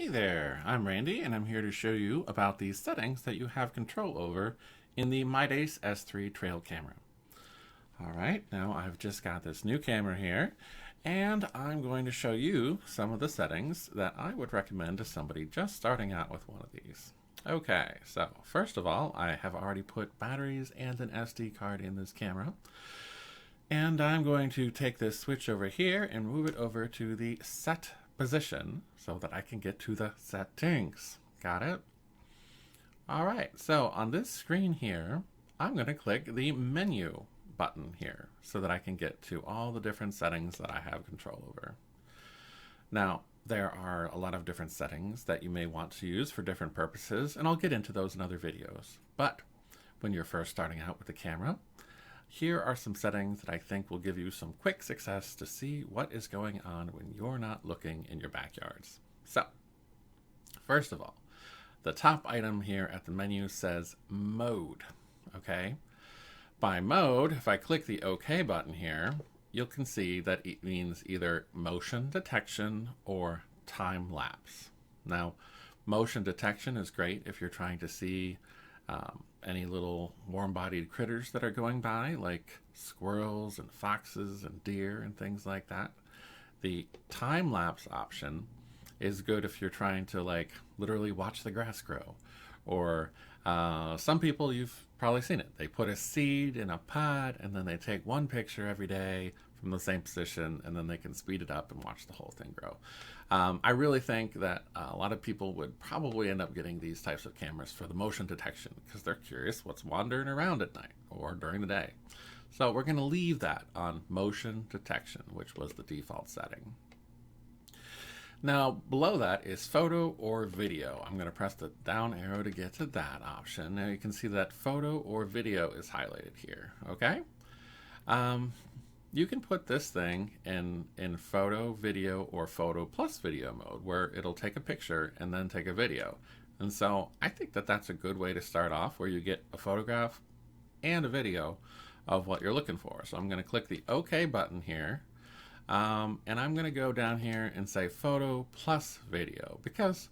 Hey there, I'm Randy, and I'm here to show you about these settings that you have control over in the Meidase S3 trail camera. Alright, now I've just got this new camera here, and I'm going to show you some of the settings that I would recommend to somebody just starting out with one of these. Okay, so first of all, I have already put batteries and an SD card in this camera. And I'm going to take this switch over here and move it over to the set position so that I can get to the settings. Got it? All right, so on this screen here, I'm going to click the menu button here so that I can get to all the different settings that I have control over. Now, there are a lot of different settings that you may want to use for different purposes, and I'll get into those in other videos. But when you're first starting out with the camera, here are some settings that I think will give you some quick success to see what is going on when you're not looking in your backyards. So, first of all, the top item here at the menu says mode, okay? By mode, if I click the OK button here, you can see that it means either motion detection or time lapse. Now, motion detection is great if you're trying to see any little warm-bodied critters that are going by, like squirrels and foxes and deer and things like that. The time-lapse option is good if you're trying to literally watch the grass grow. Or some people, you've probably seen it. They put a seed in a pot and then they take one picture every day from the same position, and then they can speed it up and watch the whole thing grow. I really think that a lot of people would probably end up getting these types of cameras for the motion detection because they're curious what's wandering around at night or during the day. So we're going to leave that on motion detection, which was the default setting. Now, below that is photo or video. I'm going to press the down arrow to get to that option. Now you can see that photo or video is highlighted here, okay? You can put this thing in photo, video, or photo plus video mode, where it'll take a picture and then take a video. And so I think that that's a good way to start off, where you get a photograph and a video of what you're looking for. So I'm going to click the OK button here. And I'm going to go down here and say photo plus video, because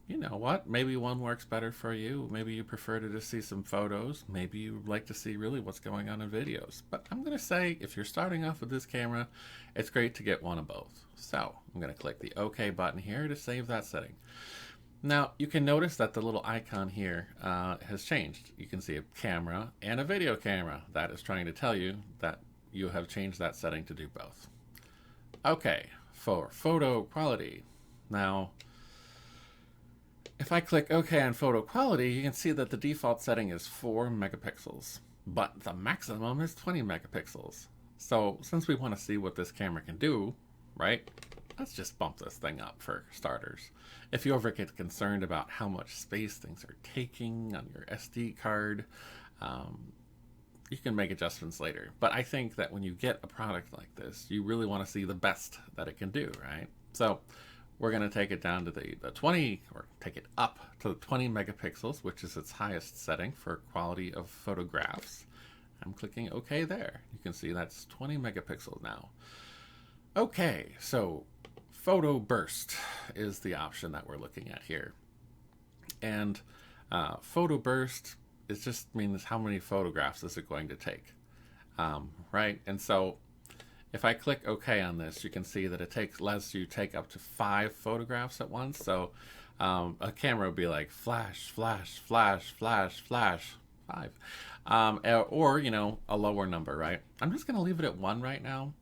you know what? Maybe one works better for you. Maybe you prefer to just see some photos. Maybe you like to see really what's going on in videos. But I'm going to say if you're starting off with this camera, it's great to get one of both. So I'm going to click the OK button here to save that setting. Now you can notice that the little icon here has changed. You can see a camera and a video camera. That is trying to tell you that you have changed that setting to do both. Okay, for photo quality. Now, if I click OK on photo quality, you can see that the default setting is 4 megapixels, but the maximum is 20 megapixels. So since we want to see what this camera can do, right, let's just bump this thing up for starters. If you ever get concerned about how much space things are taking on your SD card, you can make adjustments later. But I think that when you get a product like this, you really want to see the best that it can do, right? So we're going to take it down to the 20, or take it up to the 20 megapixels, which is its highest setting for quality of photographs. I'm clicking OK there. You can see that's 20 megapixels now. Okay, so photo burst is the option that we're looking at here. And photo burst, it just means how many photographs is it going to take, right? And so if I click OK on this, you can see that it lets you take up to 5 photographs at once. So a camera would be like flash, flash, flash, flash, flash, 5. Or, a lower number, right? I'm just going to leave it at 1 right now.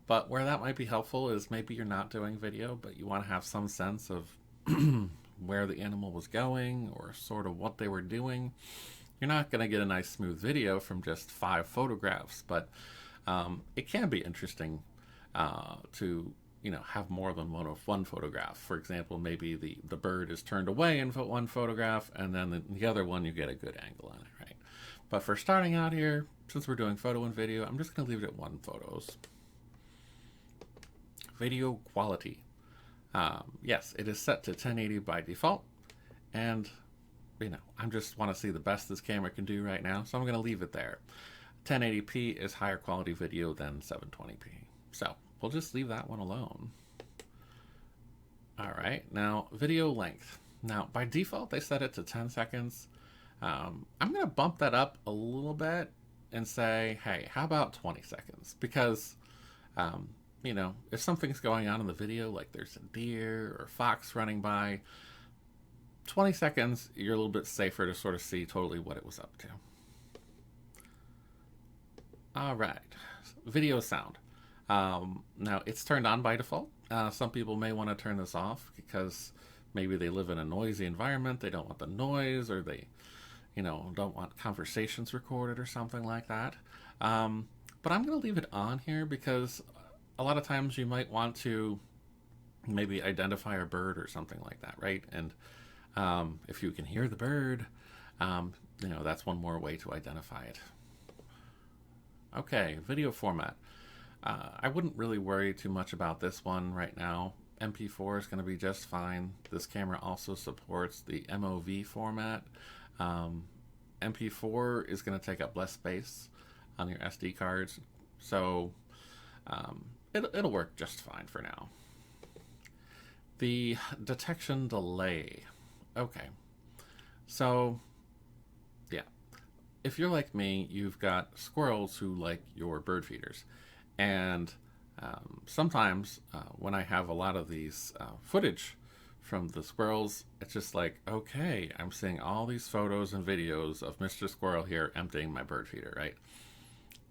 But where that might be helpful is maybe you're not doing video, but you want to have some sense of where the animal was going or sort of what they were doing. You're not going to get a nice smooth video from just 5 photographs, but it can be interesting to have more than one photograph. For example, maybe the bird is turned away in one photograph, and then the other one you get a good angle on it, right? But for starting out here, since we're doing photo and video, I'm just going to leave it at 1 photos. Video quality. Yes, it is set to 1080 by default, and I just want to see the best this camera can do right now, so I'm going to leave it there. 1080p is higher quality video than 720p, so we'll just leave that one alone. All right, now video length. Now, by default, they set it to 10 seconds. I'm going to bump that up a little bit and say, hey, how about 20 seconds? Because, you know, if something's going on in the video, like there's a deer or fox running by, 20 seconds, you're a little bit safer to sort of see totally what it was up to. All right, video sound. Now, it's turned on by default. Some people may want to turn this off because maybe they live in a noisy environment, they don't want the noise, or they, you know, don't want conversations recorded or something like that. But I'm going to leave it on here because a lot of times you might want to maybe identify a bird or something like that, right? And if you can hear the bird, you know, that's one more way to identify it. Okay, video format. I wouldn't really worry too much about this one right now. MP4 is going to be just fine. This camera also supports the MOV format. MP4 is going to take up less space on your SD cards, so it'll work just fine for now. The detection delay. Okay, so yeah, if you're like me, you've got squirrels who like your bird feeders. And sometimes when I have a lot of these footage from the squirrels, it's just like, okay, I'm seeing all these photos and videos of Mr. Squirrel here emptying my bird feeder, right?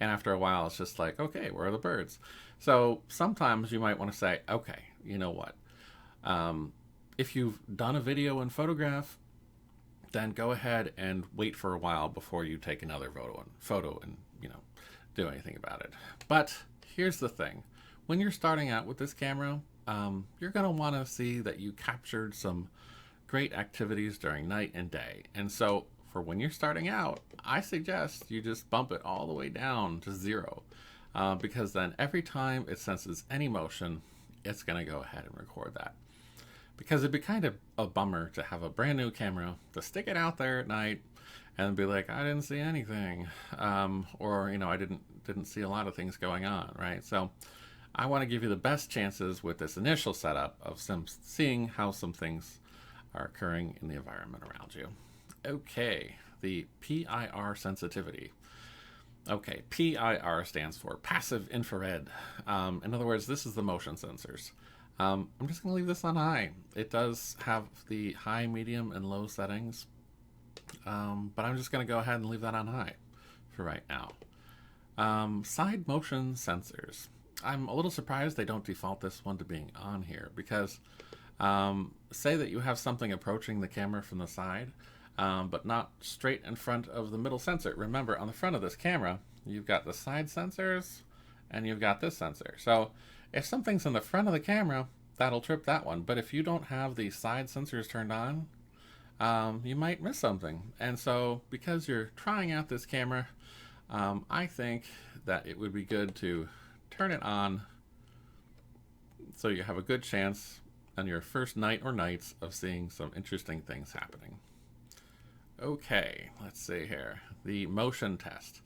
And after a while, it's just like, okay, where are the birds? So sometimes you might want to say, okay, you know what? If you've done a video and photograph, then go ahead and wait for a while before you take another photo and, you know, do anything about it. But here's the thing. When you're starting out with this camera, you're going to want to see that you captured some great activities during night and day. And so for when you're starting out, I suggest you just bump it all the way down to 0. Because then every time it senses any motion, it's going to go ahead and record that. Because it'd be kind of a bummer to have a brand new camera, to stick it out there at night and be like, I didn't see anything. Or, you know, I didn't see a lot of things going on, right? So I want to give you the best chances with this initial setup of seeing how some things are occurring in the environment around you. Okay, the PIR sensitivity. Okay, PIR stands for passive infrared. In other words, this is the motion sensors. I'm just going to leave this on high. It does have the high, medium, and low settings, but I'm just going to go ahead and leave that on high for right now. Side motion sensors. I'm a little surprised they don't default this one to being on here because say that you have something approaching the camera from the side, but not straight in front of the middle sensor. Remember, on the front of this camera, you've got the side sensors and you've got this sensor. So if something's in the front of the camera, that'll trip that one. But if you don't have the side sensors turned on, you might miss something. And so because you're trying out this camera, I think that it would be good to turn it on so you have a good chance on your first night or nights of seeing some interesting things happening. Okay, let's see here. The motion test.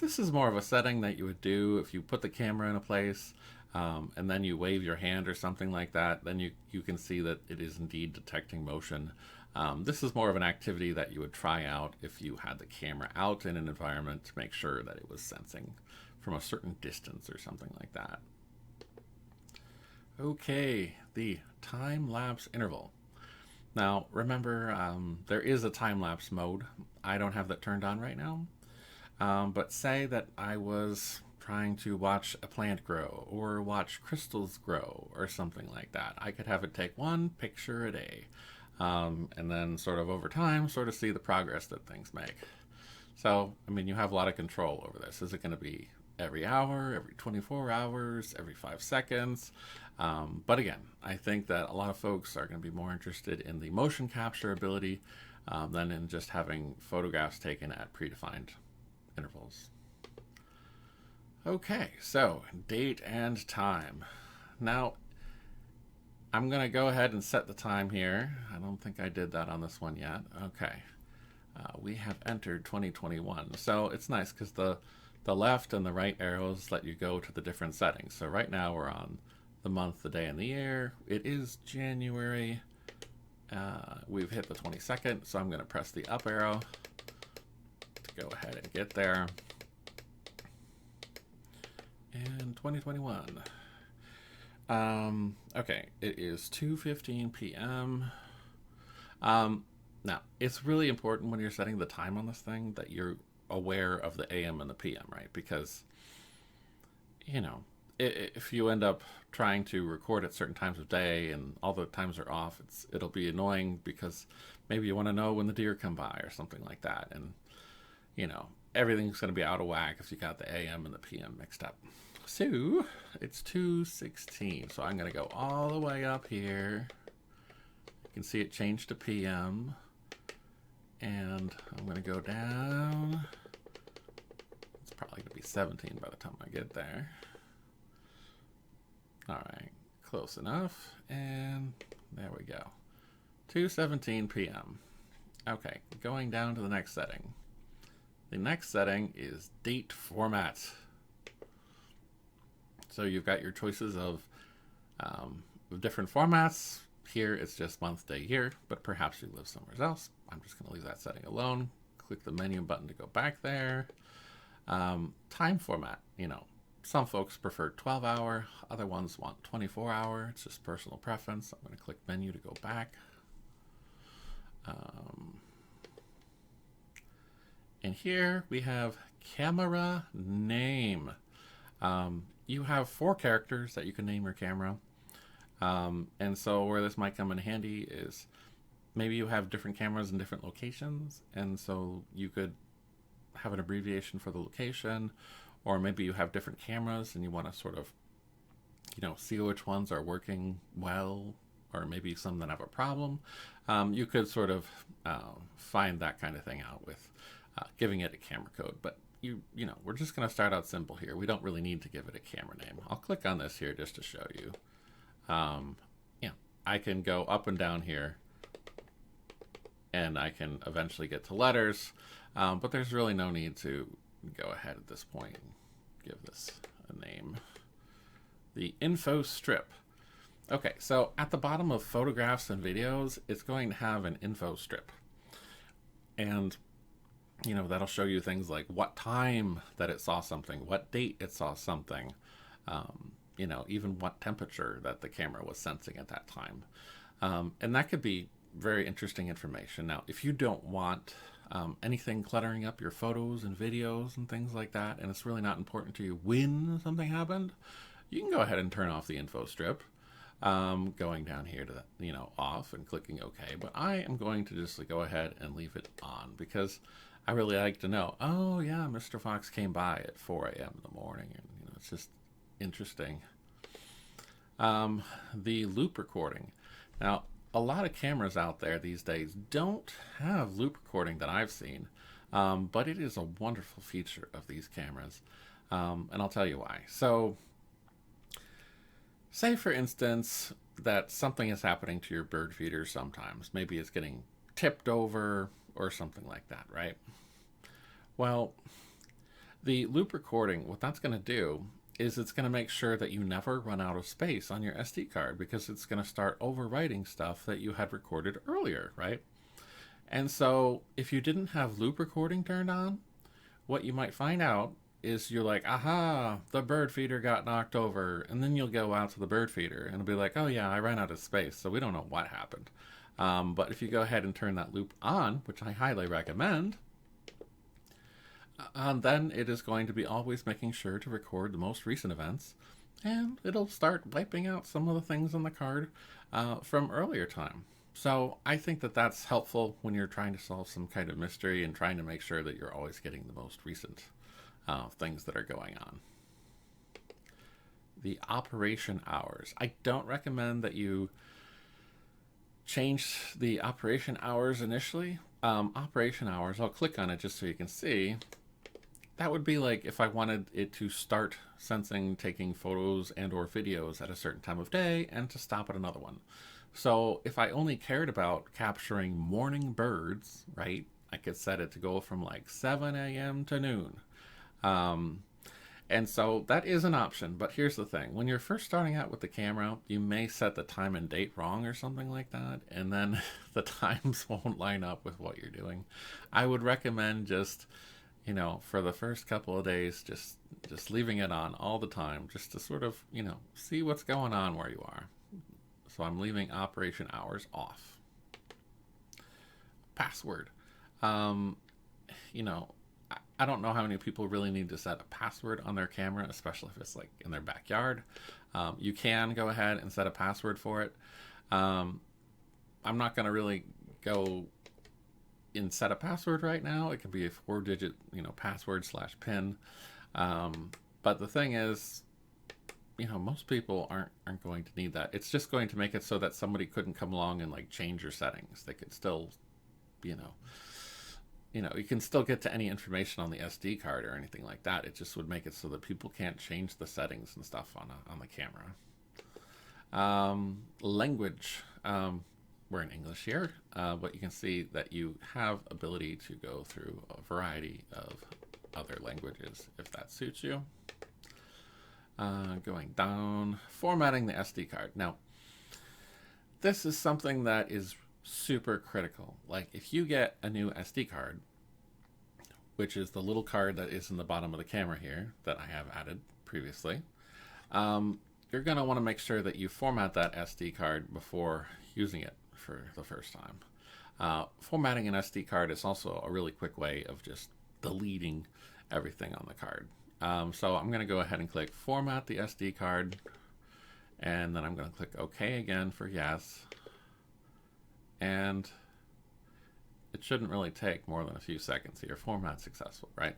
This is more of a setting that you would do if you put the camera in a place and then you wave your hand or something like that. Then you can see that it is indeed detecting motion. This is more of an activity that you would try out if you had the camera out in an environment to make sure that it was sensing from a certain distance or something like that. Okay, the time-lapse interval. Now, remember, there is a time-lapse mode. I don't have that turned on right now. But say that I was trying to watch a plant grow or watch crystals grow or something like that. I could have it take one picture a day. And then sort of over time, sort of see the progress that things make. So, I mean, you have a lot of control over this. Is it going to be every hour, every 24 hours, every 5 seconds? But again, I think that a lot of folks are going to be more interested in the motion capture ability than in just having photographs taken at predefined intervals. Okay, so date and time. Now, I'm going to go ahead and set the time here. I don't think I did that on this one yet. Okay. We have entered 2021. So it's nice because the left and the right arrows let you go to the different settings. So right now we're on the month, the day, and the year. It is January. We've hit the 22nd, so I'm going to press the up arrow to go ahead and get there. And 2021. Okay, it is 2:15 p.m. Now, it's really important when you're setting the time on this thing that you're aware of the AM and the PM, right? Because, you know, if you end up trying to record at certain times of day and all the times are off, it'll be annoying because maybe you want to know when the deer come by or something like that. And, you know, everything's going to be out of whack if you got the AM and the PM mixed up. So, it's 2:16, so I'm going to go all the way up here. You can see it changed to PM. And I'm going to go down. It's probably going to be 17 by the time I get there. All right, close enough. And there we go. 2:17 p.m. Okay, going down to the next setting. The next setting is date format. So you've got your choices of different formats. Here it's just month, day, year, but perhaps you live somewhere else. I'm just going to leave that setting alone. Click the menu button to go back there. Time format, you know, some folks prefer 12-hour, other ones want 24-hour. It's just personal preference. I'm going to click menu to go back. And here we have camera name. You have 4 characters that you can name your camera. And so where this might come in handy is maybe you have different cameras in different locations, and so you could have an abbreviation for the location, or maybe you have different cameras and you want to sort of, you know, see which ones are working well, or maybe some that have a problem. You could sort of find that kind of thing out with giving it a camera code, but you know, we're just going to start out simple here. We don't really need to give it a camera name. I'll click on this here just to show you. Yeah, I can go up and down here and I can eventually get to letters, but there's really no need to go ahead at this point and give this a name. The info strip. Okay, so at the bottom of photographs and videos, it's going to have an info strip. And, you know, that'll show you things like what time that it saw something, what date it saw something, you know, even what temperature that the camera was sensing at that time. And that could be very interesting information. Now, if you don't want anything cluttering up your photos and videos and things like that, and it's really not important to you when something happened, you can go ahead and turn off the info strip, going down here to, you know, off and clicking OK. But I am going to just go ahead and leave it on because I really like to know, oh yeah, Mr. Fox came by at 4 a.m. in the morning, and you know, it's just interesting. The loop recording. Now, a lot of cameras out there these days don't have loop recording that I've seen, but it is a wonderful feature of these cameras, and I'll tell you why. So, say for instance that something is happening to your bird feeder sometimes. Maybe it's getting tipped over or something like that, right? Well, the loop recording, what that's going to do is it's going to make sure that you never run out of space on your SD card, because it's going to start overwriting stuff that you had recorded earlier, right? And so if you didn't have loop recording turned on, what you might find out is you're like, aha, the bird feeder got knocked over. And then you'll go out to the bird feeder and it'll be like, oh yeah, I ran out of space, so we don't know what happened. But if you go ahead and turn that loop on, which I highly recommend, then it is going to be always making sure to record the most recent events, and it'll start wiping out some of the things on the card from earlier time. So I think that that's helpful when you're trying to solve some kind of mystery and trying to make sure that you're always getting the most recent things that are going on. The operation hours. I don't recommend that you change the operation hours initially. Operation hours, I'll click on it just so you can see. That would be like if I wanted it to start sensing taking photos and or videos at a certain time of day and to stop at another one. So if I only cared about capturing morning birds, right, I could set it to go from like 7 a.m. to noon. And so that is an option, but here's the thing. When you're first starting out with the camera, you may set the time and date wrong or something like that, and then the times won't line up with what you're doing. I would recommend just, for the first couple of days, just leaving it on all the time, just to sort of, see what's going on where you are. So I'm leaving operation hours off. Password. I don't know how many people really need to set a password on their camera, especially if it's like in their backyard. You can go ahead and set a password for it. I'm not going to really go and set a password right now. It can be a 4-digit, password /pin. But the thing is, most people aren't going to need that. It's just going to make it so that somebody couldn't come along and like change your settings. They could still, you can still get to any information on the SD card or anything like that. It just would make it so that people can't change the settings and stuff on the camera. Language. We're in English here, but you can see that you have ability to go through a variety of other languages if that suits you. Going down, formatting the SD card. Now, this is something that is super critical. Like if you get a new SD card, which is the little card that is in the bottom of the camera here that I have added previously, you're going to want to make sure that you format that SD card before using it for the first time. Formatting an SD card is also a really quick way of just deleting everything on the card. So I'm going to go ahead and click Format the SD card, and then I'm going to click OK again for yes. And it shouldn't really take more than a few seconds here. Format successful, right?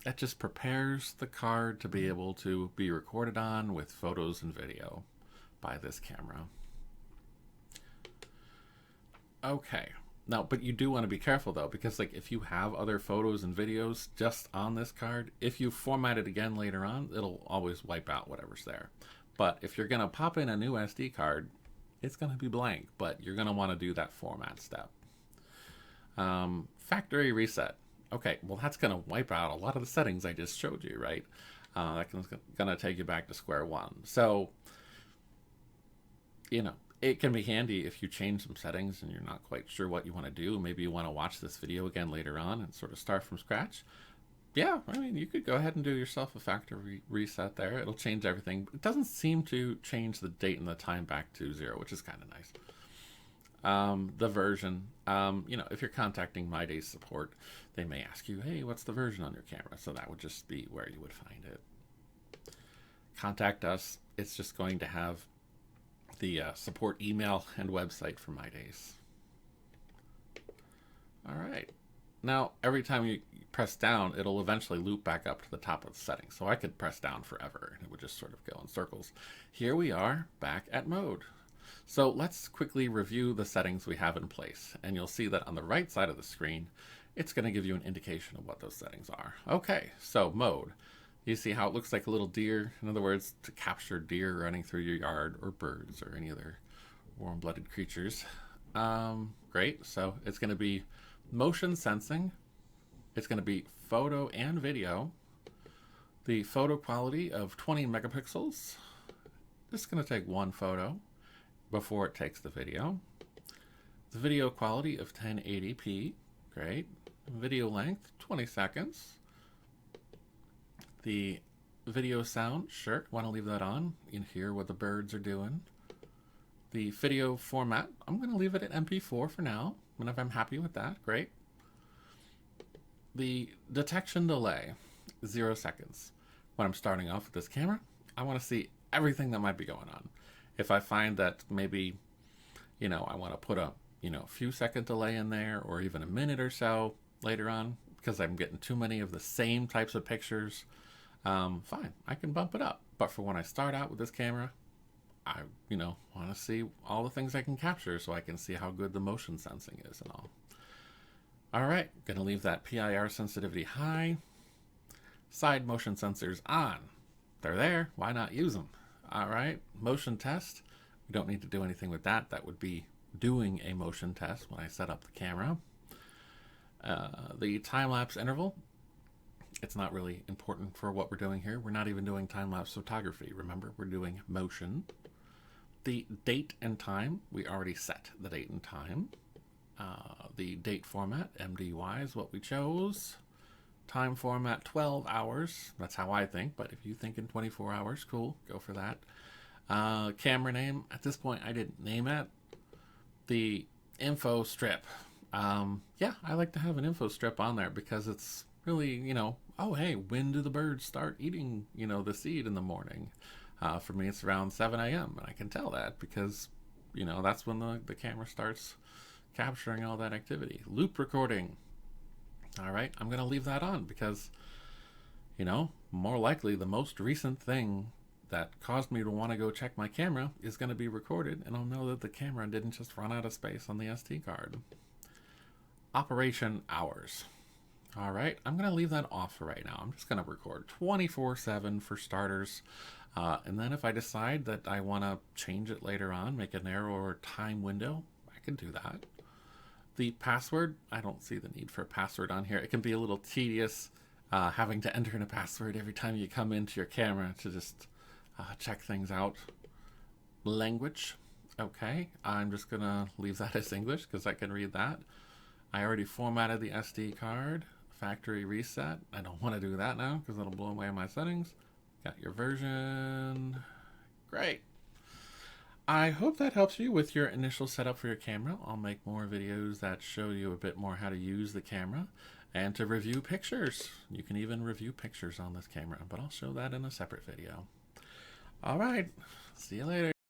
It just prepares the card to be able to be recorded on with photos and video by this camera. Okay. Now, but you do want to be careful though, because like if you have other photos and videos just on this card, if you format it again later on, it'll always wipe out whatever's there. But if you're going to pop in a new SD card, it's going to be blank, but you're going to want to do that format step. Factory reset. Okay, well that's going to wipe out a lot of the settings I just showed you, right? That's going to take you back to square one. So, it can be handy if you change some settings and you're not quite sure what you want to do. Maybe you want to watch this video again later on and sort of start from scratch. Yeah, I mean, you could go ahead and do yourself a factory reset there. It'll change everything. It doesn't seem to change the date and the time back to 0, which is kind of nice. The version, if you're contacting Meidase support, they may ask you, hey, what's the version on your camera? So that would just be where you would find it. Contact us. It's just going to have the support email and website for Meidase. All right. Now, every time you press down, it'll eventually loop back up to the top of the settings. So I could press down forever and it would just sort of go in circles. Here we are back at mode. So let's quickly review the settings we have in place. And you'll see that on the right side of the screen, it's going to give you an indication of what those settings are. Okay, so mode. You see how it looks like a little deer? In other words, to capture deer running through your yard, or birds, or any other warm-blooded creatures. Great, so it's going to be motion sensing. It's going to be photo and video. The photo quality of 20 megapixels. This is going to take one photo before it takes the video. The video quality of 1080p. Great. Video length, 20 seconds. The video sound, sure, want to leave that on. You can hear what the birds are doing. The video format, I'm going to leave it at MP4 for now. And if I'm happy with that, great. The detection delay, 0 seconds. When I'm starting off with this camera, I want to see everything that might be going on. If I find that maybe, I want to put a, few second delay in there, or even a minute or so later on, because I'm getting too many of the same types of pictures, fine, I can bump it up. But for when I start out with this camera, I, want to see all the things I can capture so I can see how good the motion sensing is and all. All right, going to leave that PIR sensitivity high. Side motion sensors on. They're there. Why not use them? All right, motion test. We don't need to do anything with that. That would be doing a motion test when I set up the camera. The time-lapse interval It's not really important for what we're doing here. We're not even doing time-lapse photography. Remember, we're doing motion. The date and time, we already set the date and time. The date format, MDY, is what we chose. Time format, 12 hours. That's how I think, but if you think in 24 hours, cool, go for that. Camera name, at this point I didn't name it. The info strip. Yeah, I like to have an info strip on there because it's really, oh hey, when do the birds start eating, the seed in the morning? For me, it's around 7 a.m. and I can tell that because, that's when the camera starts capturing all that activity. Loop recording. All right, I'm going to leave that on because, more likely the most recent thing that caused me to want to go check my camera is going to be recorded, and I'll know that the camera didn't just run out of space on the SD card. Operation hours. All right, I'm going to leave that off for right now. I'm just going to record 24/7 for starters. And then if I decide that I want to change it later on, make a narrower time window, I can do that. The password, I don't see the need for a password on here. It can be a little tedious having to enter in a password every time you come into your camera to just check things out. Language, okay. I'm just going to leave that as English because I can read that. I already formatted the SD card. Factory reset. I don't want to do that now because it'll blow away my settings. Got your version. Great. I hope that helps you with your initial setup for your camera. I'll make more videos that show you a bit more how to use the camera and to review pictures. You can even review pictures on this camera, but I'll show that in a separate video. All right. See you later.